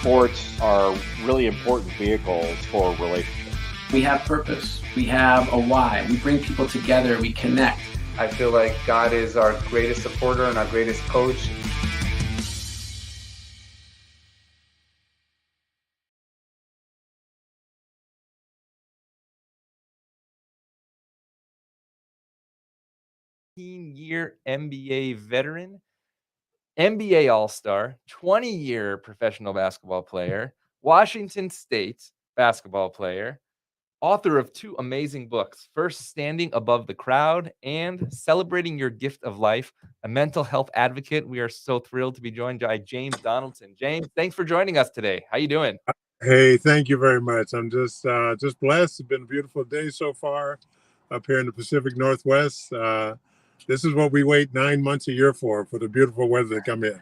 sports are really important vehicles for relationships. We have purpose. We have a why. We bring people together. We connect. I feel like God is our greatest supporter and our greatest coach. Year NBA veteran, NBA All-Star, 20-year professional basketball player, Washington State basketball player, author of 2 amazing books, First Standing Above the Crowd and Celebrating Your Gift of Life, a mental health advocate. We are so thrilled to be joined by James Donaldson. James, thanks for joining us today. How you doing? Hey, thank you very much. I'm just blessed. It's been a beautiful day so far up here in the Pacific Northwest. This is what we wait 9 months a year for the beautiful weather to come in.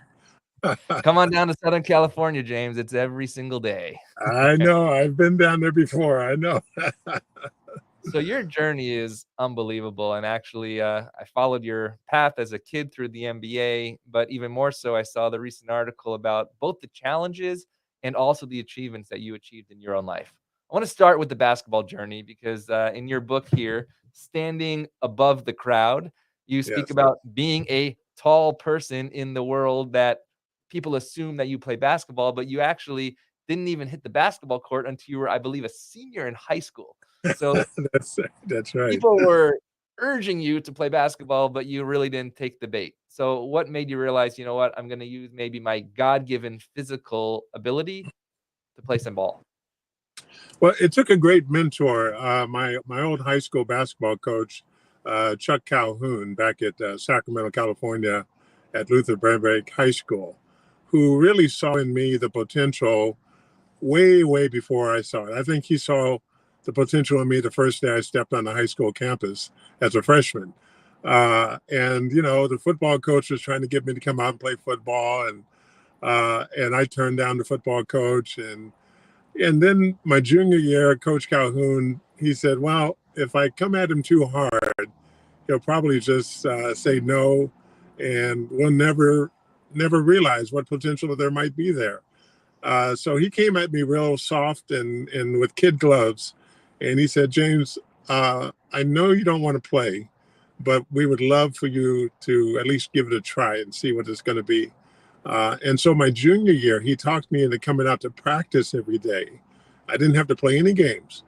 Come on down to Southern California, James. It's every single day. I know. I've been down there before. I know. So your journey is unbelievable. And actually, I followed your path as a kid through the NBA, but even more so, I saw the recent article about both the challenges and also the achievements that you achieved in your own life. I want to start with the basketball journey because in your book here, Standing Above the Crowd, you speak about being a tall person in the world that people assume that you play basketball, but you actually didn't even hit the basketball court until you were, I believe, a senior in high school. So that's right. People were urging you to play basketball, but you really didn't take the bait. So what made you realize, you know what, I'm going to use maybe my God-given physical ability to play some ball? Well, it took a great mentor. My old high school basketball coach, Chuck Calhoun, back at Sacramento, California, at Luther Burbank High School, who really saw in me the potential way before I saw it. I think he saw the potential in me the first day I stepped on the high school campus as a freshman. And, you know, the football coach was trying to get me to come out and play football. And I turned down the football coach. And then my junior year, Coach Calhoun, he said, well, if I come at him too hard, he'll probably just say no. And we'll never realize what potential there might be there. So he came at me real soft and with kid gloves. And he said, James, I know you don't want to play, but we would love for you to at least give it a try and see what it's going to be. And so my junior year, he talked me into coming out to practice every day. I didn't have to play any games.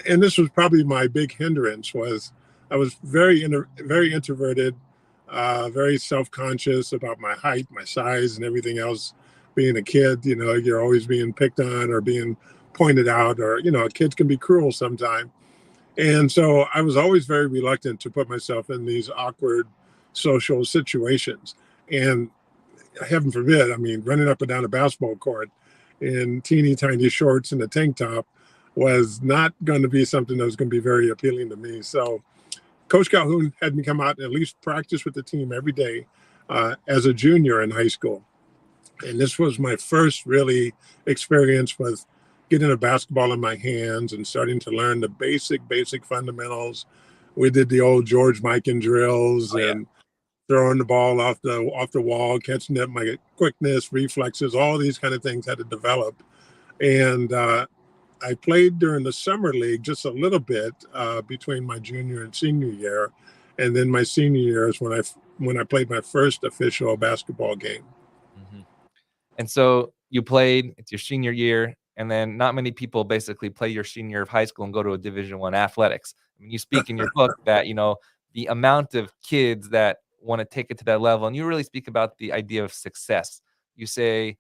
And this was probably my big hindrance was I was very introverted, very self-conscious about my height, my size, and everything else. Being a kid, you know, you're always being picked on or being pointed out, or, you know, kids can be cruel sometimes. And so I was always very reluctant to put myself in these awkward social situations. And heaven forbid, I mean, running up and down a basketball court in teeny tiny shorts and a tank top was not going to be something that was going to be very appealing to me. So Coach Calhoun had me come out and at least practice with the team every day as a junior in high school. And this was my first really experience with getting a basketball in my hands and starting to learn the basic fundamentals. We did the old George Mikan drills and throwing the ball off the wall, catching it, my quickness, reflexes, all these kind of things had to develop. And I played during the summer league just a little bit between my junior and senior year. And then my senior year is when I played my first official basketball game. Mm-hmm. And so you played, it's your senior year, and then not many people basically play your senior year of high school and go to a Division I athletics. I mean, you speak in your book that, you know, the amount of kids that want to take it to that level, and you really speak about the idea of success. You say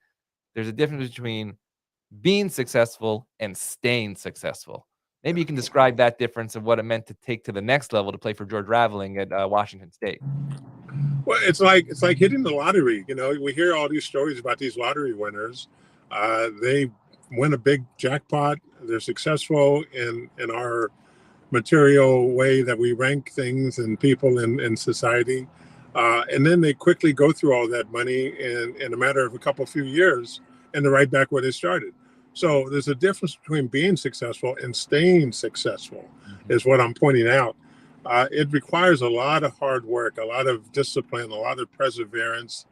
there's a difference between being successful and staying successful. Maybe you can describe that difference of what it meant to take to the next level to play for George Raveling at Washington State. Well, it's like hitting the lottery. You know, we hear all these stories about these lottery winners. They win a big jackpot. They're successful in our material way that we rank things and people in society. And then they quickly go through all that money in a matter of a few years and they're right back where they started. So there's a difference between being successful and staying successful, is what I'm pointing out. It requires a lot of hard work, a lot of discipline, a lot of perseverance.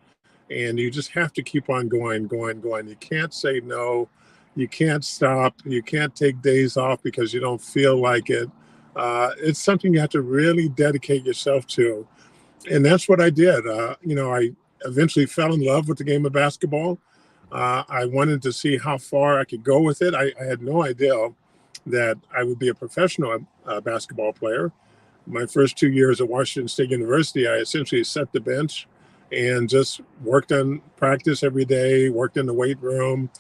and you just have to keep on going, going, going. You can't say no. You can't stop. You can't take days off because you don't feel like it. It's something you have to really dedicate yourself to. And that's what I did. I eventually fell in love with the game of basketball. I wanted to see how far I could go with it. I had no idea that I would be a professional basketball player. My first 2 years at Washington State University, I essentially set the bench and just worked on practice every day, worked in the weight room,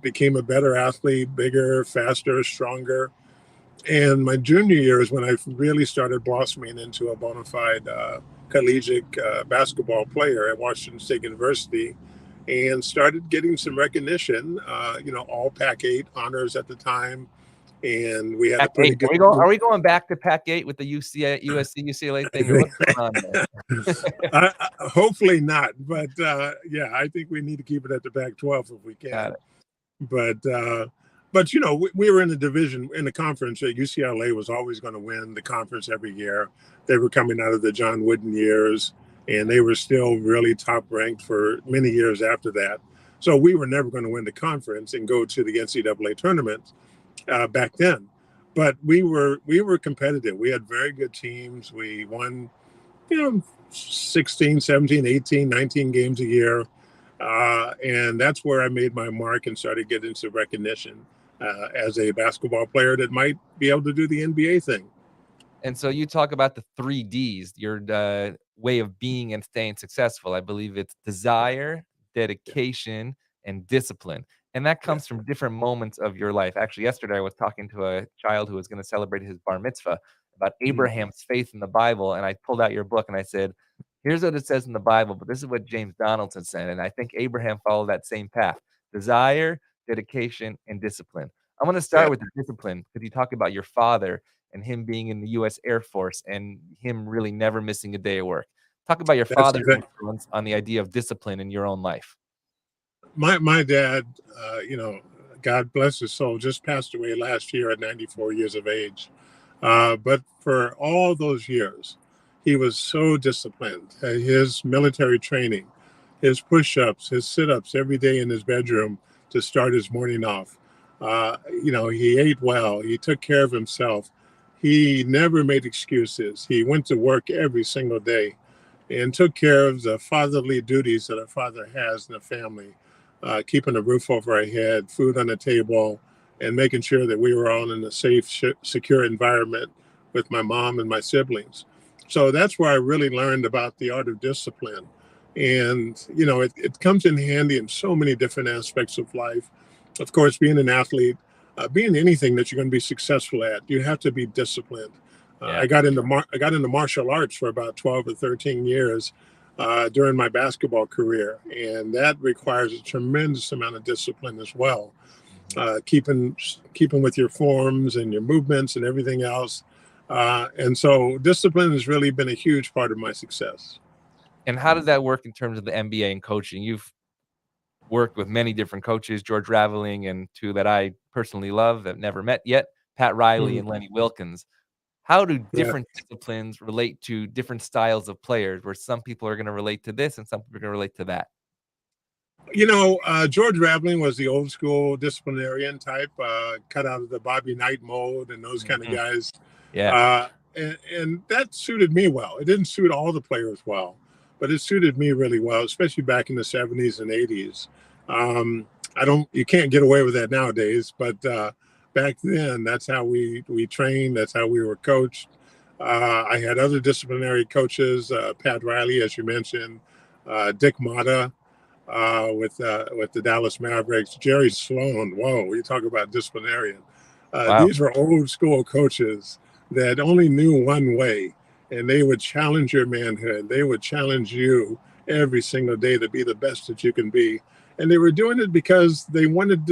became a better athlete, bigger, faster, stronger. And my junior year is when I really started blossoming into a bona fide collegiate basketball player at Washington State University and started getting some recognition, all Pac-8 honors at the time. And we had a pretty good. Are we going back to Pac-8 with the USC UCLA thing, or what's going on there? Hopefully not, but I think we need to keep it at the Pac-12 if we can. Got it. But we were in the division, in the conference. UCLA was always going to win the conference every year. They were coming out of the John Wooden years, and they were still really top ranked for many years after that. So we were never going to win the conference and go to the NCAA tournament back then. But we were competitive. We had very good teams. We won, 16, 17, 18, 19 games a year. And that's where I made my mark and started getting some recognition as a basketball player that might be able to do the NBA thing. And so you talk about the 3 Ds, your way of being and staying successful. I believe it's desire, dedication, and discipline. And that comes from different moments of your life. Actually, yesterday I was talking to a child who was going to celebrate his bar mitzvah about Abraham's faith in the Bible. And I pulled out your book and I said, here's what it says in the Bible, but this is what James Donaldson said. And I think Abraham followed that same path: desire, dedication, and discipline. I want to start with the discipline because you talk about your father and him being in the U.S. Air Force and him really never missing a day of work. Talk about your father's influence on the idea of discipline in your own life. My dad, God bless his soul, just passed away last year at 94 years of age. But for all those years, he was so disciplined. His military training, his push-ups, his sit-ups every day in his bedroom to start his morning off. He ate well. He took care of himself. He never made excuses. He went to work every single day and took care of the fatherly duties that a father has in a family, keeping a roof over our head, food on the table, and making sure that we were all in a safe, secure environment with my mom and my siblings. So that's where I really learned about the art of discipline. And, it comes in handy in so many different aspects of life. Of course, being an athlete, being anything that you're going to be successful at, you have to be disciplined. I got into martial arts for about 12 or 13 years during my basketball career, and that requires a tremendous amount of discipline as well. Keeping with your forms and your movements and everything else. And so discipline has really been a huge part of my success. And how does that work in terms of the NBA and coaching? You've worked with many different coaches, George Raveling and 2 that I personally love that never met yet, Pat Riley and Lenny Wilkins. How do different disciplines relate to different styles of players, where some people are going to relate to this and some people are going to relate to that? George Raveling was the old school disciplinarian type, cut out of the Bobby Knight mold and those kind of guys. Yeah. And that suited me well. It didn't suit all the players well, but it suited me really well, especially back in the 70s and 80s. You can't get away with that nowadays, but back then, that's how we trained. That's how we were coached. I had other disciplinary coaches, Pat Riley, as you mentioned, Dick Motta with the Dallas Mavericks, Jerry Sloan. Whoa, you talk about disciplinarian. Wow. These were old school coaches that only knew one way, and they would challenge your manhood. They would challenge you every single day to be the best that you can be. And they were doing it because they wanted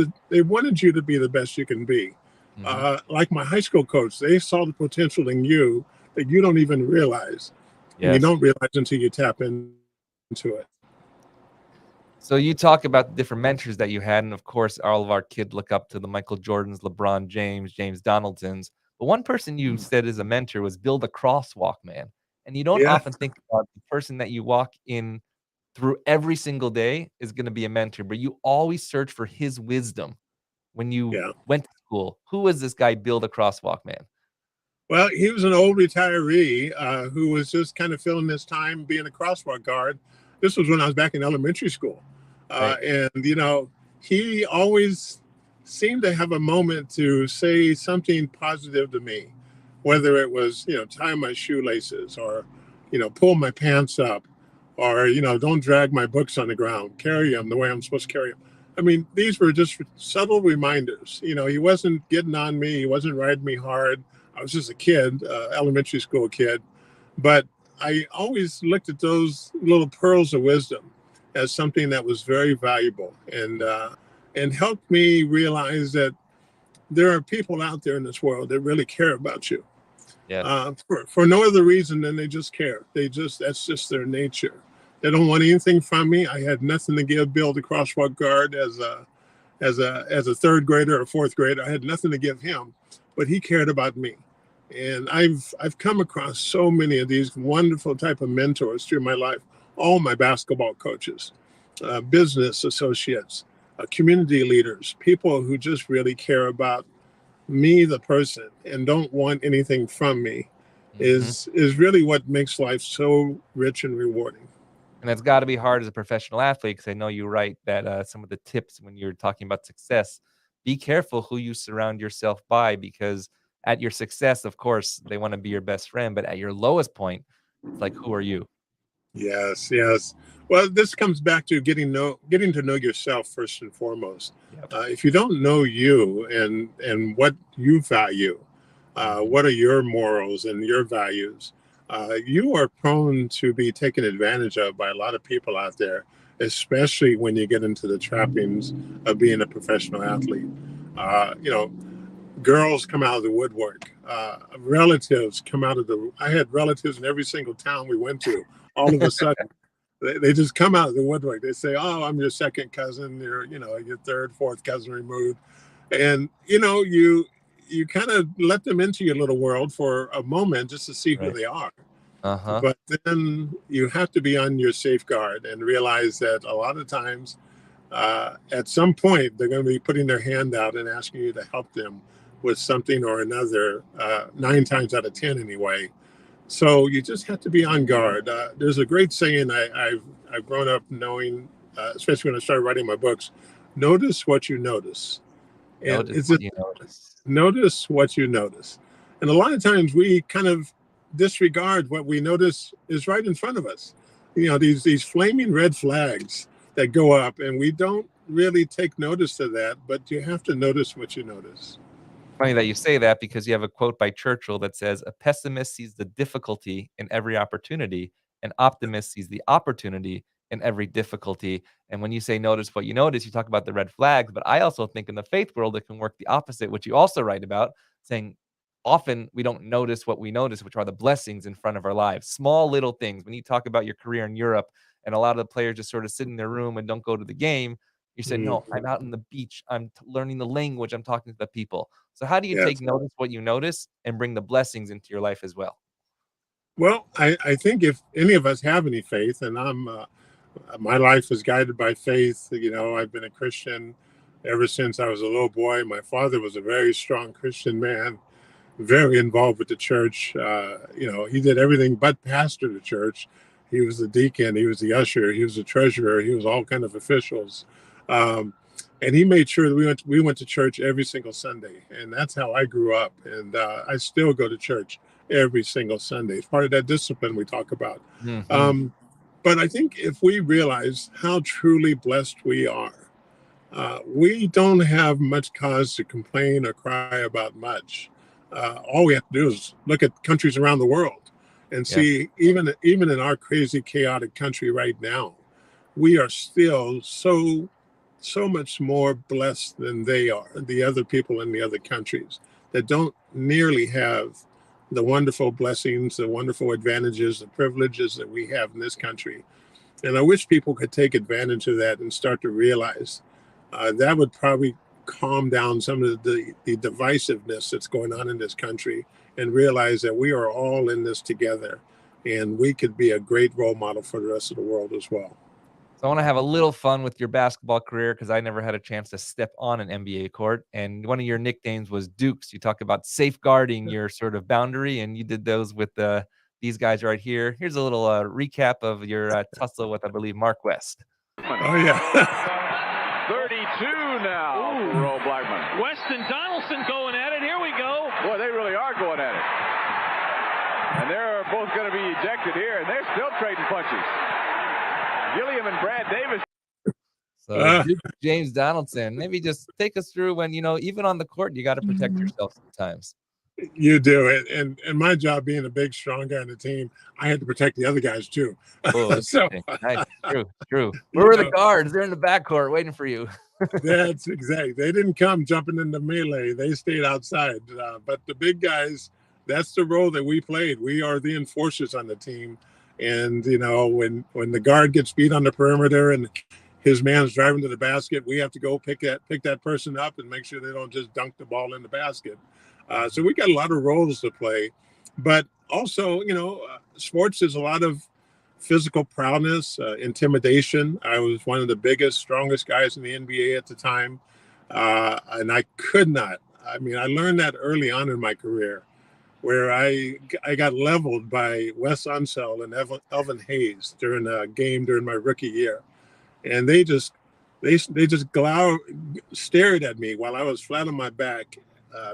you to be the best you can be. Like my high school coach, they saw the potential in you that you don't even realize. Yes. And you don't realize until you tap into it. So you talk about the different mentors that you had, and of course, all of our kids look up to the Michael Jordans, LeBron James, James Donaldsons. But one person you said as a mentor was Bill the Crosswalk Man. And you don't often think about the person that you walk in through every single day is going to be a mentor, but you always search for his wisdom. When you Yeah. went to school, who was this guy, Bill the Crosswalk Man? Well, he was an old retiree who was just kind of filling his time being a crosswalk guard. This was when I was back in elementary school. Right. And, he always seemed to have a moment to say something positive to me, whether it was, tie my shoelaces or, pull my pants up or, don't drag my books on the ground, carry them the way I'm supposed to carry them. I mean, these were just subtle reminders. He wasn't getting on me. He wasn't riding me hard. I was just a kid, elementary school kid, but I always looked at those little pearls of wisdom as something that was very valuable and helped me realize that there are people out there in this world that really care about you. Yeah. For no other reason than they just care. That's just their nature. They don't want anything from me. I had nothing to give Bill the crosswalk guard as a third grader or fourth grader. I had nothing to give him, but he cared about me. And I've come across so many of these wonderful type of mentors through my life. All my basketball coaches, business associates, community leaders, people who just really care about me, the person, and don't want anything from me, is really what makes life so rich and rewarding. And it's got to be hard as a professional athlete, because I know you write that some of the tips when you're talking about success, be careful who you surround yourself by, because at your success, of course, they want to be your best friend, but at your lowest point, it's like, who are you? Yes, yes. Well, this comes back to getting to know yourself first and foremost. Yep. If you don't know you and what you value, what are your morals and your values, you are prone to be taken advantage of by a lot of people out there, especially when you get into the trappings of being a professional athlete. Girls come out of the woodwork. Relatives come out of I had relatives in every single town we went to. All of a sudden, they just come out of the woodwork. They say, "Oh, I'm your second cousin. Your third, fourth cousin removed," and you kind of let them into your little world for a moment just to see who Right. they are. Uh-huh. But then you have to be on your safeguard and realize that a lot of times, at some point, they're going to be putting their hand out and asking you to help them with something or another. 9 times out of 10, anyway. So you just have to be on guard. There's a great saying I've grown up knowing, especially when I started writing my books: notice what you notice. And Notice it's what you notice. notice what you notice. And a lot of times we kind of disregard what we notice is right in front of us. These flaming red flags that go up, and we don't really take notice of that, but you have to notice what you notice. Funny that you say that, because you have a quote by Churchill that says, "A pessimist sees the difficulty in every opportunity, an optimist sees the opportunity in every difficulty." And when you say notice what you notice, you talk about the red flags, but I also think in the faith world, it can work the opposite, which you also write about, saying often we don't notice what we notice, which are the blessings in front of our lives. Small little things. When you talk about your career in Europe and a lot of the players just sort of sit in their room and don't go to the game, you said, "No, I'm out on the beach. I'm learning the language. I'm talking to the people." So how do you Yes. take notice what you notice and bring the blessings into your life as well? Well, I think if any of us have any faith, and my life is guided by faith. I've been a Christian ever since I was a little boy. My father was a very strong Christian man, very involved with the church. He did everything but pastor the church. He was the deacon, he was the usher, he was the treasurer, he was all kind of officials. Um, and he made sure that we went to church every single Sunday, and that's how I grew up. And I still go to church every single Sunday. It's part of that discipline we talk about. Mhm. But I think if we realize how truly blessed we are, we don't have much cause to complain or cry about much. All we have to do is look at countries around the world and Yeah. see, even in our crazy, chaotic country right now, we are still so much more blessed than they are, the other people in the other countries that don't nearly have the wonderful blessings, the wonderful advantages, the privileges that we have in this country. And I wish people could take advantage of that and start to realize that would probably calm down some of the divisiveness that's going on in this country, and realize that we are all in this together, and we could be a great role model for the rest of the world as well. So I want to have a little fun with your basketball career because I never had a chance to step on an NBA court. And one of your nicknames was Dukes. You talk about safeguarding your sort of boundary, and you did those with these guys right here. Here's a little recap of your tussle with, I believe, Mark West. Oh, yeah. 32 now for Earl Blackman. West and Donaldson going at it. Here we go. Boy, they really are going at it. And they're both going to be ejected here, and they're still trading punches. Gilliam and Brad Davis. So James Donaldson, maybe just take us through when, even on the court, you got to protect yourself sometimes. You do it. And my job being a big, strong guy on the team, I had to protect the other guys too. Oh, so nice. True. Where were the guards? They're in the backcourt waiting for you. That's exactly. They didn't come jumping into melee. They stayed outside. But the big guys, that's the role that we played. We are the enforcers on the team. And, when the guard gets beat on the perimeter and his man's driving to the basket, we have to go pick that person up and make sure they don't just dunk the ball in the basket. So we got a lot of roles to play. But also, sports is a lot of physical prowess, intimidation. I was one of the biggest, strongest guys in the NBA at the time. And I could not. I learned that early on in my career, where I got leveled by Wes Unseld and Elvin Hayes during a game during my rookie year. And they just stared at me while I was flat on my back,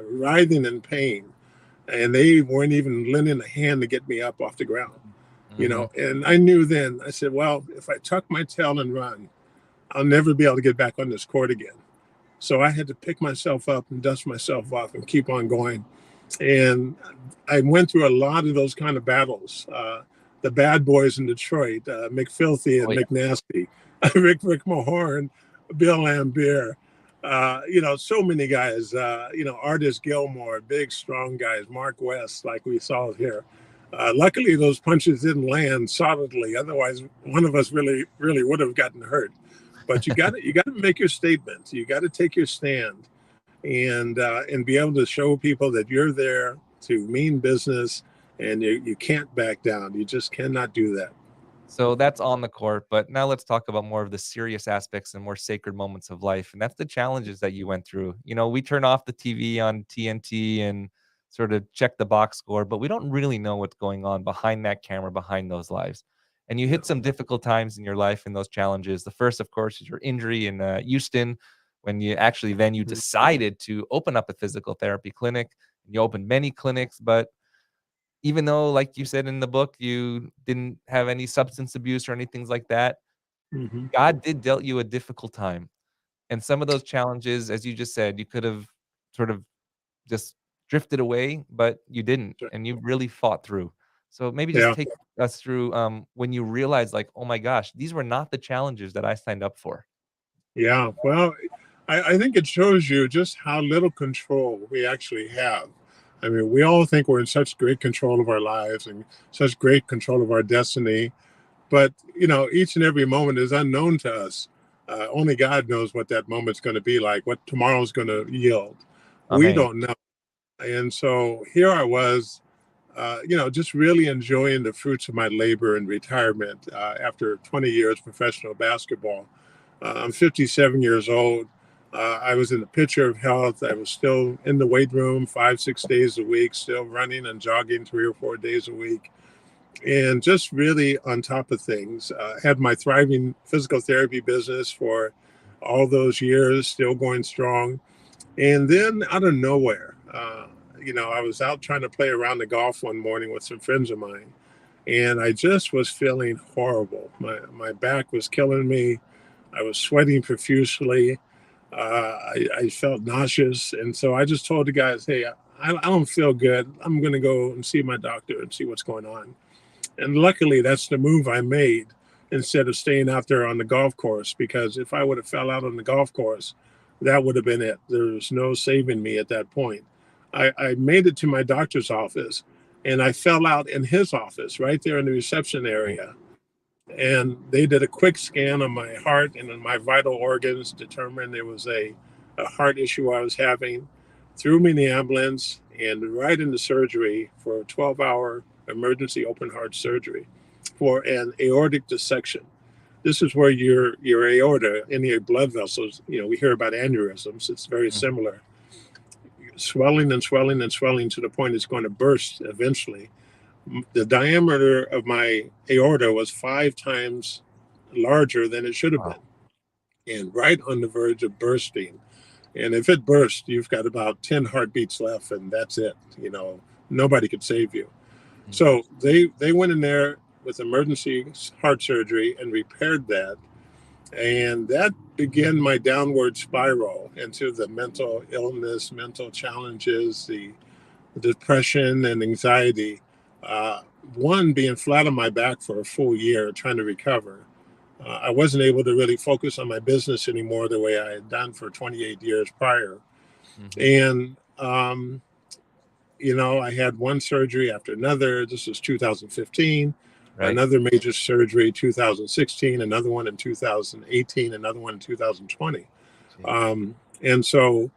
writhing in pain. And they weren't even lending a hand to get me up off the ground, And I knew then, I said, well, if I tuck my tail and run, I'll never be able to get back on this court again. So I had to pick myself up and dust myself off and keep on going. And I went through a lot of those kind of battles. The bad boys in Detroit, McFilthy and McNasty, Rick Mahorn, Bill Lambier, so many guys, Artis Gilmore, big, strong guys, Mark West, like we saw here. Luckily, those punches didn't land solidly. Otherwise, one of us really, really would have gotten hurt. But you got to make your statement. You got to take your stand. And be able to show people that you're there to mean business and you can't back down. You just cannot do that. So that's on the court. But now let's talk about more of the serious aspects and more sacred moments of life. And that's the challenges that you went through. We turn off the TV on TNT and sort of check the box score, but we don't really know what's going on behind that camera, behind those lives. And you hit some difficult times in your life and those challenges. The first, of course, is your injury in Houston, when you decided to open up a physical therapy clinic. You opened many clinics, but even though, like you said in the book, you didn't have any substance abuse or anything like that, God did dealt you a difficult time. And some of those challenges, as you just said, you could have sort of just drifted away, but you didn't. And you really fought through. So maybe just take us through when you realized, like, oh my gosh, these were not the challenges that I signed up for. Yeah, well, I think it shows you just how little control we actually have. We all think we're in such great control of our lives and such great control of our destiny. But, each and every moment is unknown to us. Only God knows what that moment's going to be like, what tomorrow's going to yield. We don't know. And so here I was, just really enjoying the fruits of my labor in retirement after 20 years professional basketball. I'm 57 years old. I was in the picture of health. I was still in the weight room 5-6 days a week, still running and jogging 3 or 4 days a week, and just really on top of things. Had my thriving physical therapy business for all those years, still going strong. And then out of nowhere, I was out trying to play around the golf one morning with some friends of mine, and I just was feeling horrible. My back was killing me. I was sweating profusely. I felt nauseous. And so I just told the guys, hey, I don't feel good. I'm going to go and see my doctor and see what's going on. And luckily, that's the move I made instead of staying out there on the golf course, because if I would have fell out on the golf course, that would have been it. There was no saving me at that point. I made it to my doctor's office, and I fell out in his office right there in the reception area. And they did a quick scan on my heart and on my vital organs, determined there was a heart issue I was having, threw me in the ambulance and right into surgery for a 12-hour emergency open heart surgery for an aortic dissection. this is where your aorta and your blood vessels, we hear about aneurysms. It's very similar. Swelling and swelling and swelling to the point it's going to burst eventually. The diameter of my aorta was 5 times larger than it should have been, and right on the verge of bursting. And if it bursts, you've got about 10 heartbeats left, and that's it. Nobody could save you. So they went in there with emergency heart surgery and repaired that. And that began my downward spiral into the mental illness, mental challenges, the depression and anxiety. One, being flat on my back for a full year trying to recover. I wasn't able to really focus on my business anymore the way I had done for 28 years prior. And, I had one surgery after another. This was 2015. Right. Another major surgery 2016, another one in 2018, another one in 2020. And so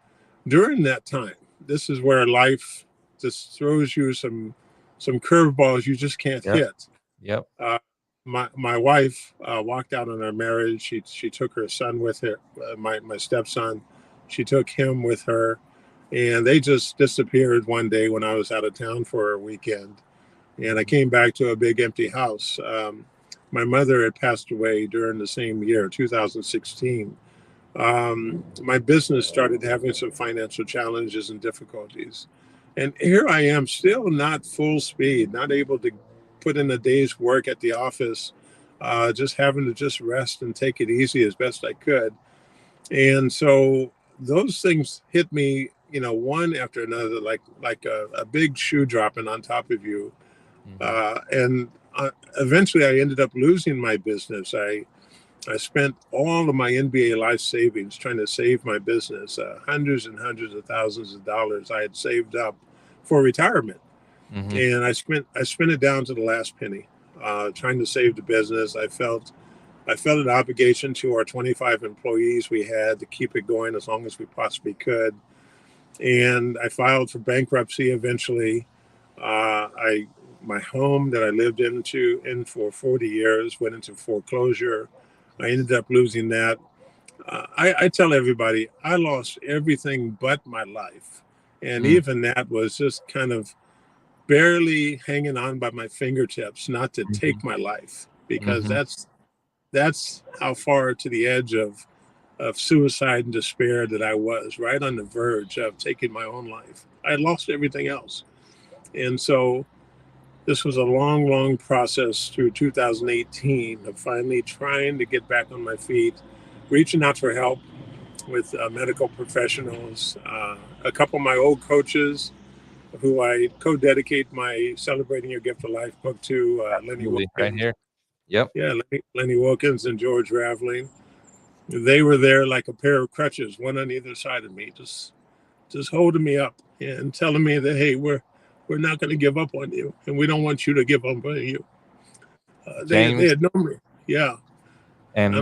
during that time, this is where life just throws you some curveballs you just can't hit. Yep. My wife walked out on our marriage. She took her son with her, my stepson. She took him with her, and they just disappeared one day when I was out of town for a weekend. And I came back to a big empty house. My mother had passed away during the same year, 2016. My business started having some financial challenges and difficulties. And here I am, still not full speed, not able to put in a day's work at the office, just having to just rest and take it easy as best I could. And so those things hit me, one after another, like a big shoe dropping on top of you. And eventually I ended up losing my business. I spent all of my NBA life savings trying to save my business, hundreds and hundreds of thousands of dollars I had saved up for retirement. And I spent it down to the last penny, trying to save the business. I felt an obligation to our 25 employees we had to keep it going as long as we possibly could. And I filed for bankruptcy eventually. My home that I lived in for 40 years went into foreclosure. I ended up losing that. I tell everybody, I lost everything but my life. And even that was just kind of barely hanging on by my fingertips not to take my life, because that's how far to the edge of suicide and despair that I was, right on the verge of taking my own life. I had lost everything else. And so this was a long, long process through 2018 of finally trying to get back on my feet, reaching out for help with medical professionals, a couple of my old coaches who I co-dedicate my Celebrating Your Gift of Life book to, Lenny Wilkins. Right here. Yep. Yeah, Lenny Wilkins and George Raveling. They were there like a pair of crutches, one on either side of me, just holding me up and telling me that, hey, we're not going to give up on you, and we don't want you to give up on you. They had known me. Yeah. And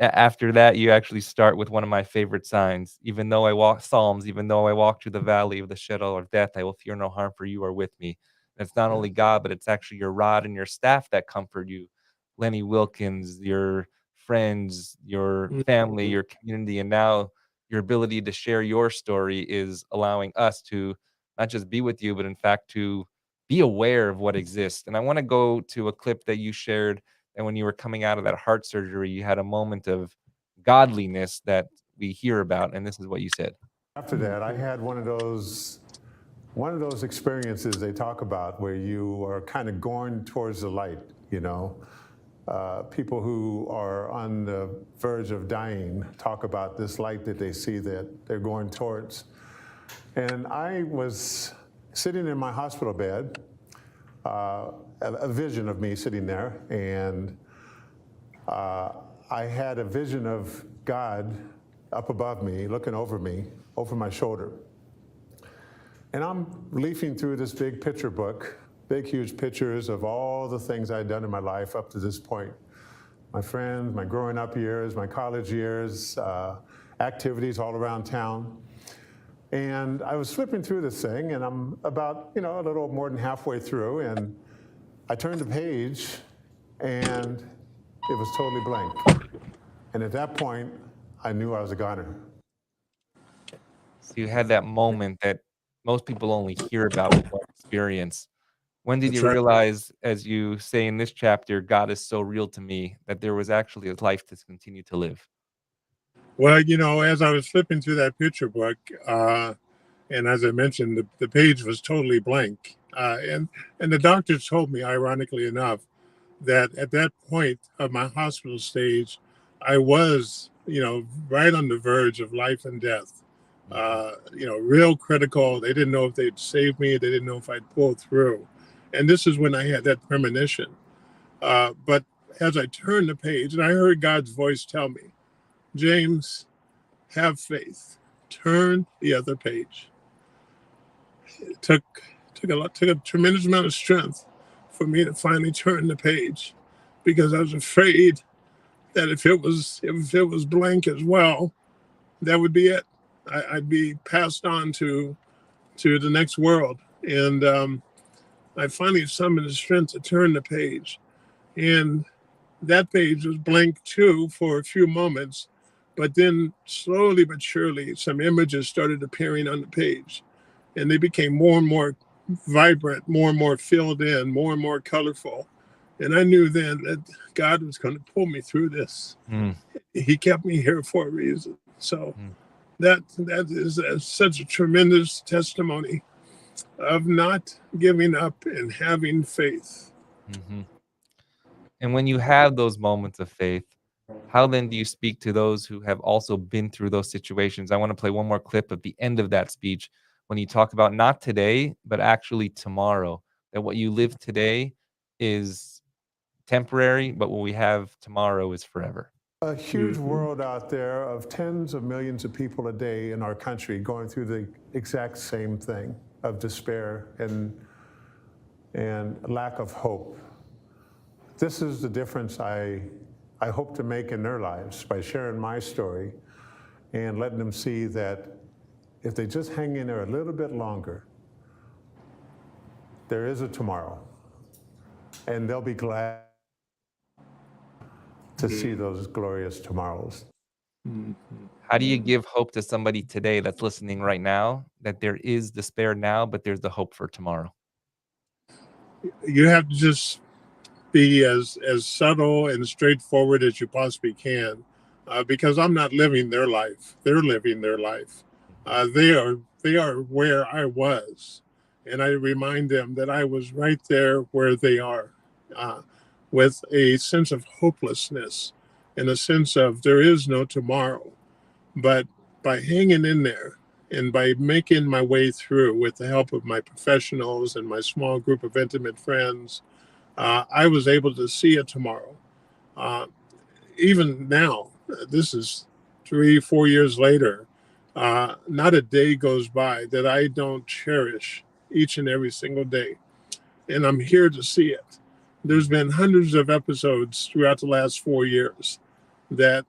after that, you actually start with one of my favorite signs. Even though I walk through the valley of the shadow of death, I will fear no harm, for you are with me. And it's not only God, but it's actually your rod and your staff that comfort you. Lenny Wilkins, your friends, your family, your community, and now your ability to share your story is allowing us to not just be with you, but in fact to be aware of what exists. And I want to go to a clip that you shared, and when you were coming out of that heart surgery, you had a moment of godliness that we hear about, and this is what you said. After that, I had one of those experiences they talk about where you are kind of going towards the light, People who are on the verge of dying talk about this light that they see that they're going towards. And I was sitting in my hospital bed, a vision of me sitting there, and I had a vision of God up above me, looking over me, over my shoulder. And I'm leafing through this big picture book, big, huge pictures of all the things I'd done in my life up to this point. My friends, my growing up years, my college years, activities all around town. And I was flipping through this thing, and I'm about, a little more than halfway through, and I turned the page, and it was totally blank. And at that point, I knew I was a goner. So you had that moment that most people only hear about but don't experience. When did That's you right. realize, as you say in this chapter, God is so real to me, that there was actually a life to continue to live? Well, as I was flipping through that picture book, and as I mentioned, the page was totally blank. And the doctors told me, ironically enough, that at that point of my hospital stage, I was, right on the verge of life and death. Real critical. They didn't know if they'd save me. They didn't know if I'd pull through. And this is when I had that premonition. But as I turned the page, and I heard God's voice tell me, James, have faith. Turn the other page. It took a tremendous amount of strength for me to finally turn the page, because I was afraid that if it was blank as well, that would be it. I'd be passed on to the next world. And I finally summoned the strength to turn the page, and that page was blank too for a few moments. But then slowly but surely, some images started appearing on the page, and they became more and more vibrant, more and more filled in, more and more colorful. And I knew then that God was going to pull me through this. He kept me here for a reason. So that is such a tremendous testimony of not giving up and having faith. And when you have those moments of faith, how then do you speak to those who have also been through those situations? I want to play one more clip at the end of that speech when you talk about not today, but actually tomorrow, that what you live today is temporary, but what we have tomorrow is forever. A huge world out there of tens of millions of people a day in our country going through the exact same thing of despair and lack of hope. This is the difference I hope to make in their lives by sharing my story and letting them see that if they just hang in there a little bit longer, there is a tomorrow, and they'll be glad to see those glorious tomorrows. How do you give hope to somebody today that's listening right now, that there is despair now, but there's the hope for tomorrow? You have to just be as subtle and straightforward as you possibly can, because I'm not living their life. They're living their life. They are where I was, and I remind them that I was right there where they are, with a sense of hopelessness and a sense of there is no tomorrow. But by hanging in there and by making my way through with the help of my professionals and my small group of intimate friends, I was able to see a tomorrow. Even now, this is 3-4 years later, not a day goes by that I don't cherish each and every single day. And I'm here to see it. There's been hundreds of episodes throughout the last 4 years that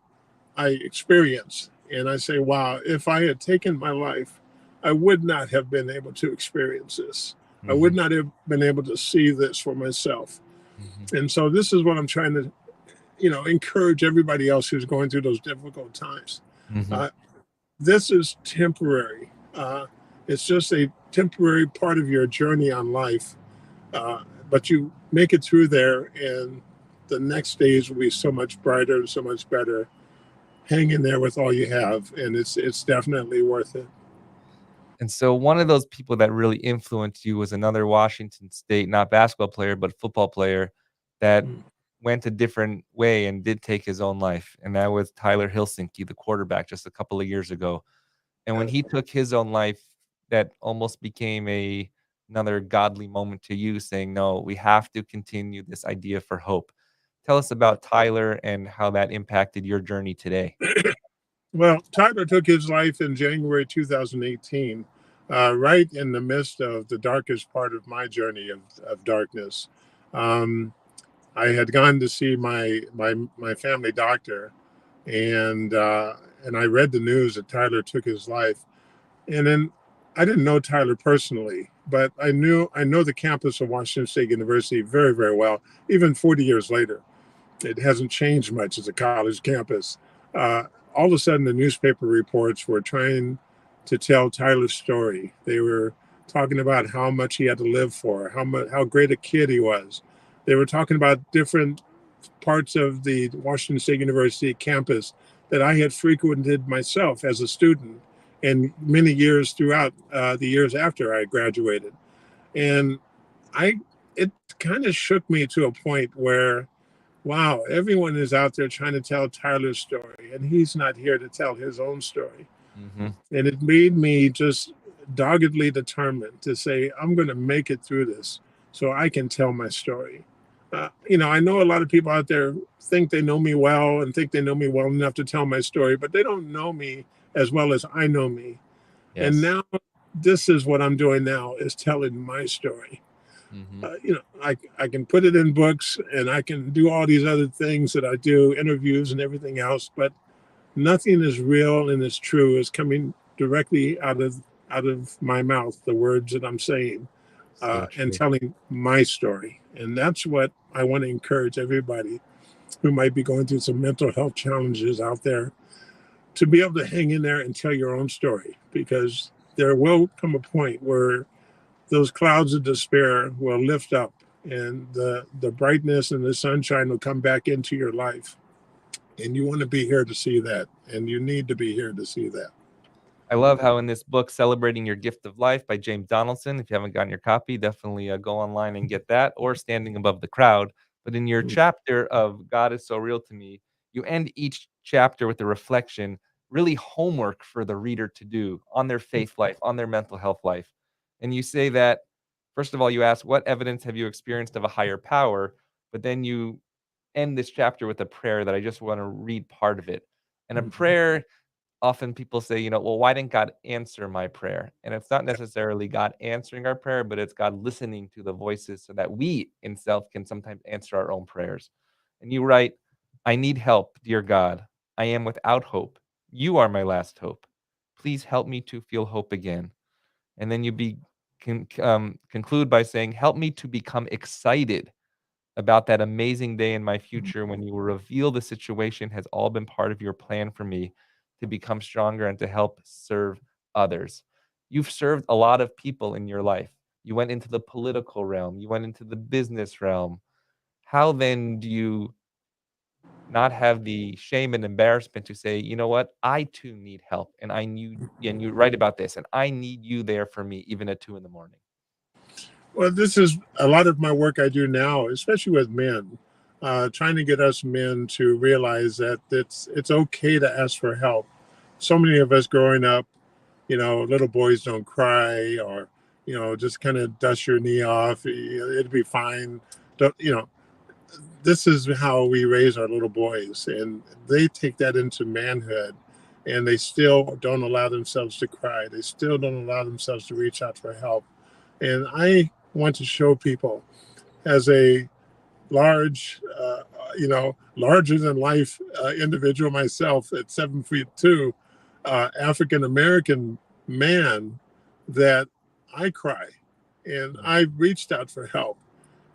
I experienced. And I say, wow, if I had taken my life, I would not have been able to experience this. I would not have been able to see this for myself. And so this is what I'm trying to, encourage everybody else who's going through those difficult times. This is temporary. It's just a temporary part of your journey on life. But you make it through there, and the next days will be so much brighter and so much better. Hang in there with all you have, and it's definitely worth it. And so one of those people that really influenced you was another Washington State, not basketball player, but football player that went a different way and did take his own life. And that was Tyler Hilsinky, the quarterback, just a couple of years ago. And when he took his own life, that almost became another godly moment to you, saying, no, we have to continue this idea for hope. Tell us about Tyler and how that impacted your journey today. Well, Tyler took his life in January 2018, right in the midst of the darkest part of my journey of darkness. I had gone to see my family doctor, and I read the news that Tyler took his life. And then I didn't know Tyler personally, but I know the campus of Washington State University very, very well, even 40 years later. It hasn't changed much as a college campus. All of a sudden, the newspaper reports were trying to tell Tyler's story. They were talking about how much he had to live for, how great a kid he was. They were talking about different parts of the Washington State University campus that I had frequented myself as a student, and many years throughout the years after I graduated. And it kind of shook me to a point where, wow, everyone is out there trying to tell Tyler's story, and he's not here to tell his own story. Mm-hmm. And it made me just doggedly determined to say, I'm going to make it through this so I can tell my story. I know a lot of people out there think they know me well and think they know me well enough to tell my story, but they don't know me as well as I know me. Yes. And now this is what I'm doing now, is telling my story. Mm-hmm. I can put it in books and I can do all these other things that I do, interviews and everything else, but nothing is real and as true as coming directly out of my mouth, the words that I'm saying, and telling my story. And that's what I want to encourage everybody who might be going through some mental health challenges out there to be able to hang in there and tell your own story, because there will come a point where those clouds of despair will lift up and the brightness and the sunshine will come back into your life. And you want to be here to see that. And you need to be here to see that. I love how in this book, Celebrating Your Gift of Life by James Donaldson, if you haven't gotten your copy, definitely go online and get that, or Standing Above the Crowd. But in your chapter of God is So Real to Me, you end each chapter with a reflection, really homework for the reader to do on their faith life, on their mental health life. And you say that, first of all, you ask, what evidence have you experienced of a higher power? But then you end this chapter with a prayer that I just want to read part of it. And a prayer, often people say, well, why didn't God answer my prayer? And it's not necessarily God answering our prayer, but it's God listening to the voices so that we in self can sometimes answer our own prayers. And you write, I need help, dear God. I am without hope. You are my last hope. Please help me to feel hope again. And then you conclude by saying, help me to become excited about that amazing day in my future when you will reveal the situation has all been part of your plan for me to become stronger and to help serve others. You've served a lot of people in your life. You went into the political realm, you went into the business realm. How then do you not have the shame and embarrassment to say, you know what, I too need help, and and you write about this, and I need you there for me, even at 2 a.m. Well, this is a lot of my work I do now, especially with men, trying to get us men to realize that it's okay to ask for help. So many of us growing up, little boys don't cry, or, just kind of dust your knee off. It'll be fine. This is how we raise our little boys, and they take that into manhood, and they still don't allow themselves to cry. They still don't allow themselves to reach out for help. And I want to show people, as a large, larger than life individual myself at 7'2", African-American man, that I cry and I reached out for help,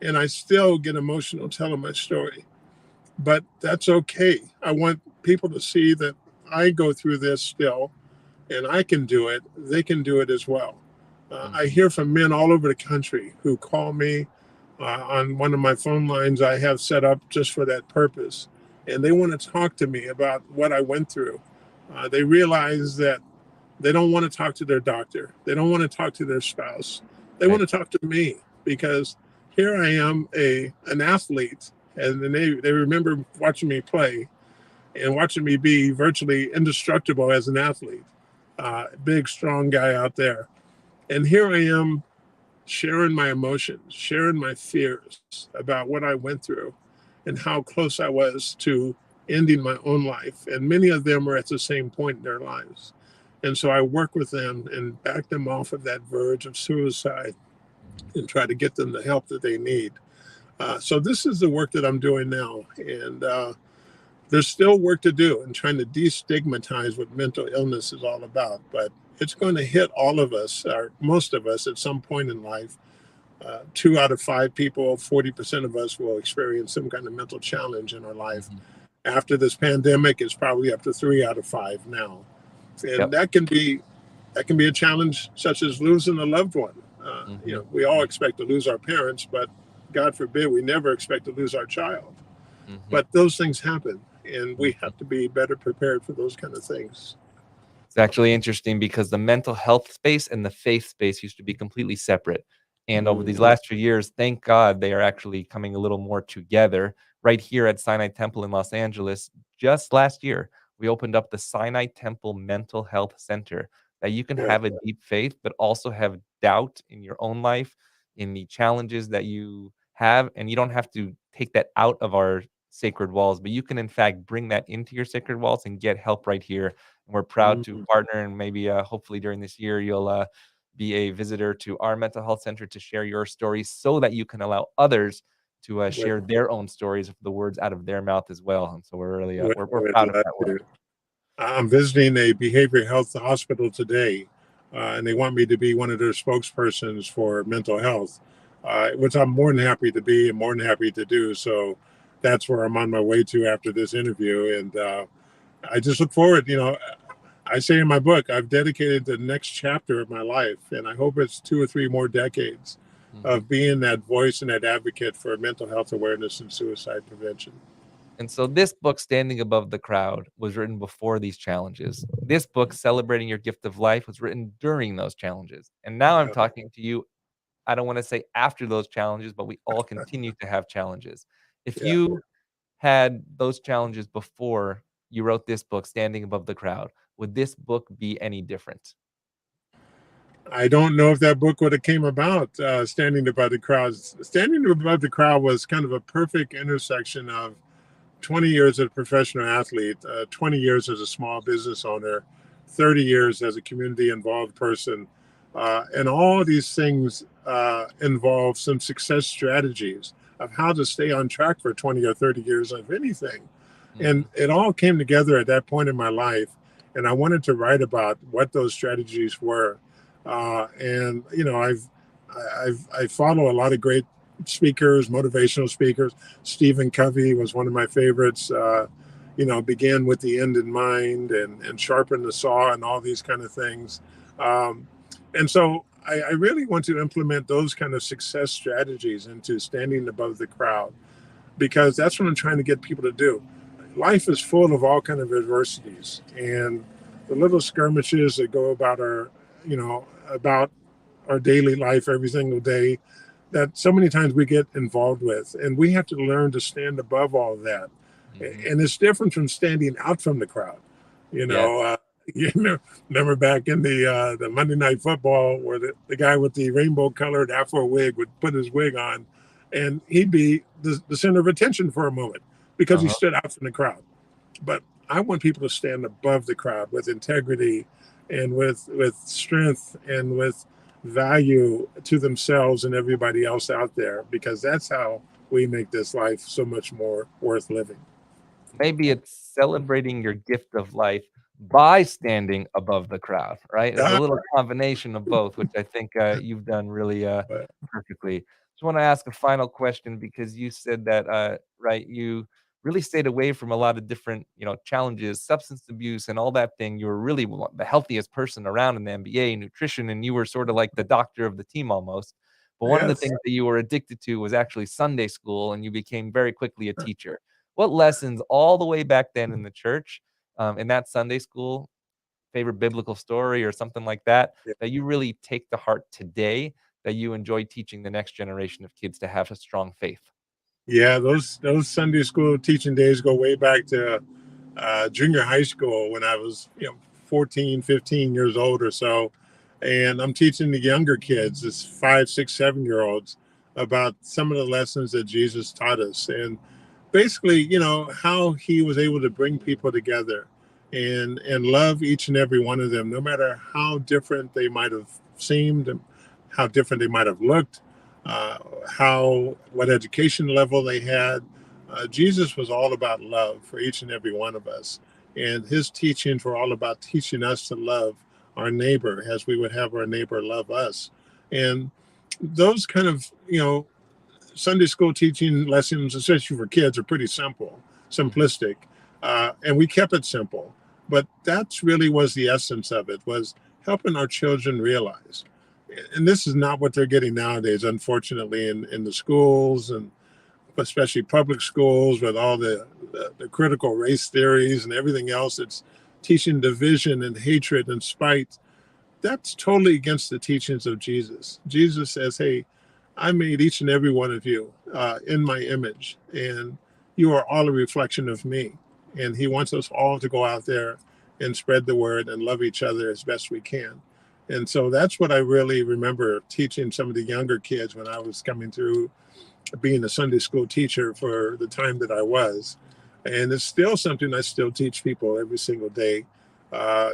and I still get emotional telling my story, but that's okay. I want people to see that I go through this still, and I can do it. They can do it as well. I hear from men all over the country who call me on one of my phone lines I have set up just for that purpose. And they want to talk to me about what I went through. They realize that they don't want to talk to their doctor. They don't want to talk to their spouse. They want to talk to me, because here I am, an athlete, and they remember watching me play and watching me be virtually indestructible as an athlete. Big, strong guy out there. And here I am sharing my emotions, sharing my fears about what I went through and how close I was to ending my own life. And many of them are at the same point in their lives. And so I work with them and back them off of that verge of suicide and try to get them the help that they need. So this is the work that I'm doing now. And there's still work to do in trying to destigmatize what mental illness is all about. But it's going to hit all of us, or most of us, at some point in life. 2 out of 5 people, 40% of us will experience some kind of mental challenge in our life. Mhm. After this pandemic, it's probably up to 3 out of 5 now. And Yep. that can be a challenge, such as losing a loved one. Mhm. We all expect to lose our parents, but God forbid we never expect to lose our child. Mhm. But those things happen, and we Mhm. have to be better prepared for those kind of things. It's actually interesting because the mental health space and the faith space used to be completely separate. And over these Mm, last few years, thank God they are actually coming a little more together. Right here at Sinai Temple in Los Angeles, just last year, we opened up the Sinai Temple Mental Health Center that you can yeah. have a deep faith, but also have doubt in your own life, in the challenges that you have. And you don't have to take that out of our sacred walls, but you can, in fact, bring that into your sacred walls and get help right here. We're proud to Mm, partner, and maybe hopefully during this year you'll be a visitor to our mental health center to share your stories, so that you can allow others to would, share their own stories of the words out of their mouth as well. And so we're really we're would proud of love that work. to. I'm visiting a behavioral health hospital today, and they want me to be one of their spokespersons for mental health, which I'm more than happy to be and more than happy to do. So that's where I'm on my way to after this interview. And I just look forward. I say in my book, I've dedicated the next chapter of my life, and I hope it's 2 or 3 more decades Mhm. of being that voice and that advocate for mental health awareness and suicide prevention. And so this book, Standing Above the Crowd, was written before these challenges. This book, Celebrating Your Gift of Life, was written during those challenges. And now I'm Uh, talking to you, I don't want to say after those challenges, but we all continue to have challenges. If yeah. you had those challenges before you wrote this book, Standing Above the Crowd, would this book be any different? I don't know if that book would have came about. Standing Above the Crowd. Standing Above the Crowd was kind of a perfect intersection of 20 years as a professional athlete, 20 years as a small business owner, 30 years as a community involved person. And all these things involve some success strategies of how to stay on track for 20 or 30 years of anything. And Mhm, it all came together at that point in my life. And I wanted to write about what those strategies were. And, I follow a lot of great speakers, motivational speakers. Stephen Covey was one of my favorites. Began with the end in mind and sharpen the saw and all these kind of things. Um, and so I really want to implement those kind of success strategies into standing above the crowd, because that's what I'm trying to get people to do. Life is full of all kind of adversities, and the little skirmishes that go about our daily life every single day, that so many times we get involved with, and we have to learn to stand above all of that. mhm. And it's different from standing out from the crowd. you Yes. know uh, you know remember back in the Monday Night Football, where the guy with the rainbow colored afro wig would put his wig on, and he'd be the center of attention for a moment because he Uh-huh. stood out from the crowd. But I want people to stand above the crowd with integrity and with strength and with value to themselves and everybody else out there, because that's how we make this life so much more worth living. Maybe it's celebrating your gift of life by standing above the crowd, right? It's a Ah, little combination of both, which I think you've done really but perfectly. Just want to ask a final question, because you said that right, you really stayed away from a lot of different, challenges, substance abuse, and all that thing. You were really the healthiest person around in the NBA, nutrition, and you were sort of like the doctor of the team almost. But one of the yes. things that you were addicted to was actually Sunday school, and you became very quickly a teacher. What lessons all the way back then in the church, in that Sunday school, favorite biblical story or something like that, that you really take to heart today, that you enjoy teaching the next generation of kids to have a strong faith? Yeah, those Sunday school teaching days go way back to junior high school, when I was 14, 15 years old or so. And I'm teaching the younger kids, this 5, 6, 7 year olds, about some of the lessons that Jesus taught us. And basically, how he was able to bring people together and love each and every one of them, no matter how different they might have seemed, and how different they might have looked, how what education level they had. Jesus was all about love for each and every one of us, and his teachings were all about teaching us to love our neighbor as we would have our neighbor love us. And those kind of, Sunday school teaching lessons, especially for kids, are pretty simplistic, and we kept it simple. But that's really was the essence of it, was helping our children realize. And this is not what they're getting nowadays, unfortunately, in the schools, and especially public schools, with all the critical race theories and everything else. It's teaching division and hatred and spite. That's totally against the teachings of Jesus. Jesus says, hey, I made each and every one of you in my image, and you are all a reflection of me. And he wants us all to go out there and spread the word and love each other as best we can. And so that's what I really remember teaching some of the younger kids when I was coming through being a Sunday school teacher for the time that I was. And it's still something I still teach people every single day,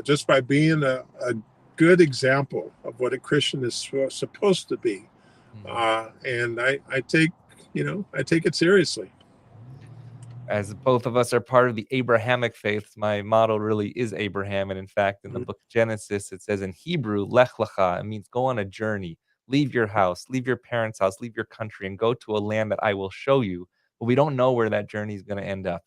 just by being a good example of what a Christian is supposed to be. And I take it seriously. As both of us are part of the Abrahamic faith, my motto really is Abraham. And in fact, in the book of Genesis, it says in Hebrew, Lech Lecha, it means go on a journey, leave your house, leave your parents' house, leave your country, and go to a land that I will show you. But we don't know where that journey is going to end up.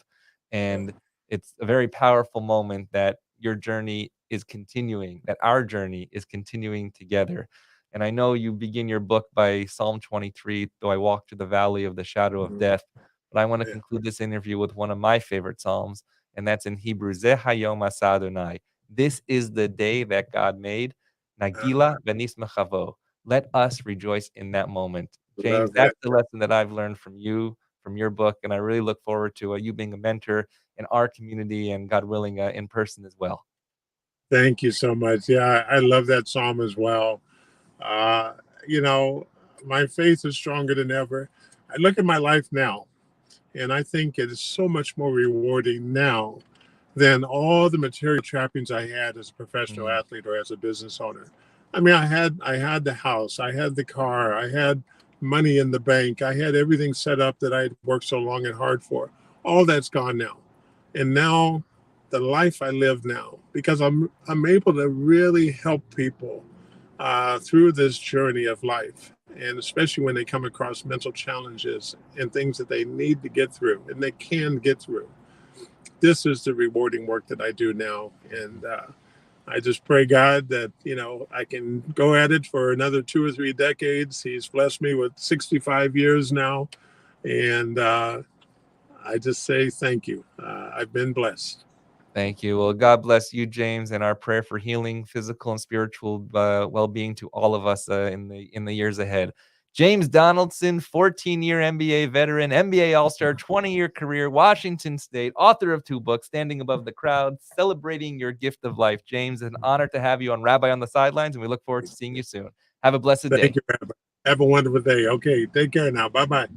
And it's a very powerful moment that your journey is continuing, that our journey is continuing together. And I know you begin your book by Psalm 23, though I walk through the valley of the shadow of death. But I want to conclude this interview with one of my favorite Psalms, and that's in Hebrew. Zeh hayom aseh Adonai. This is the day that God made. Nagila v'nismechavo. Let us rejoice in that moment. James, that's the lesson that I've learned from you, from your book, and I really look forward to you being a mentor in our community and, God willing, in person as well. Thank you so much. Yeah, I love that Psalm as well. My faith is stronger than ever. I look at my life now, and I think it is so much more rewarding now than all the material trappings I had as a professional athlete or as a business owner. I mean, I had the house, I had the car, I had money in the bank, I had everything set up that I'd worked so long and hard for. All that's gone now. And now the life I live now, because I'm able to really help people through this journey of life, and especially when they come across mental challenges and things that they need to get through and they can get through. This is the rewarding work that I do now. And I just pray God that, I can go at it for another 2 or 3 decades. He's blessed me with 65 years now. And I just say thank you. I've been blessed. Thank you. Well, God bless you, James, and our prayer for healing, physical and spiritual well-being to all of us in the years ahead. James Donaldson, 14-year NBA veteran, NBA All-Star, 20-year career, Washington State, author of 2 books, Standing Above the Crowd, celebrating your gift of life. James, an honor to have you on Rabbi on the Sidelines, and we look forward to seeing you soon. Have a blessed day. Thank you, Rabbi. Have a wonderful day. Okay, take care now. Bye-bye.